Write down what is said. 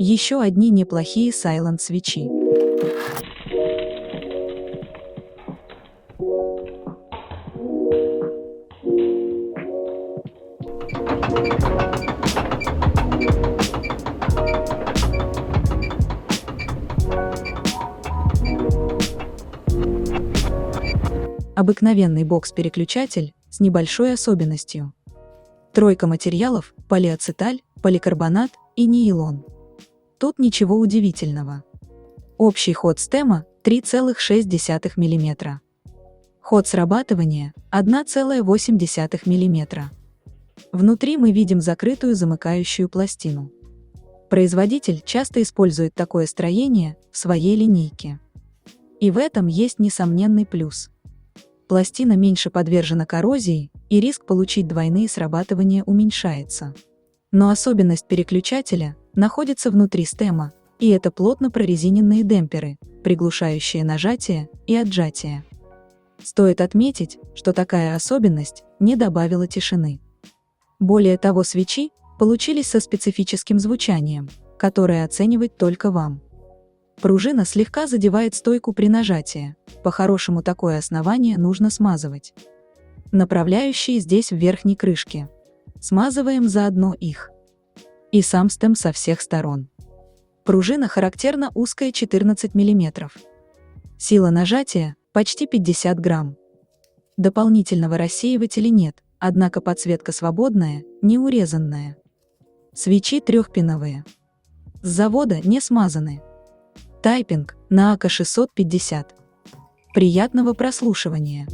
Еще одни неплохие Silent свечи. Обыкновенный бокс-переключатель с небольшой особенностью. Тройка материалов – полиацеталь, поликарбонат и нейлон. Тут ничего удивительного. Общий ход стема – 3,6 мм. Ход срабатывания – 1,8 мм. Внутри мы видим закрытую замыкающую пластину. Производитель часто использует такое строение в своей линейке. И в этом есть несомненный плюс. Пластина меньше подвержена коррозии, и риск получить двойные срабатывания уменьшается. Но особенность переключателя находится внутри стема, и это плотно прорезиненные демпферы, приглушающие нажатие и отжатие. Стоит отметить, что такая особенность не добавила тишины. Более того, свечи получились со специфическим звучанием, которое оценивать только вам. Пружина слегка задевает стойку при нажатии. По-хорошему такое основание нужно смазывать. Направляющие здесь в верхней крышке. Смазываем заодно их. И сам стем со всех сторон. Пружина характерно узкая 14 мм. Сила нажатия почти 50 грамм. Дополнительного рассеивателя нет, однако подсветка свободная, не урезанная. Свечи трехпиновые. С завода не смазаны. Тайпинг на АК-650. Приятного прослушивания!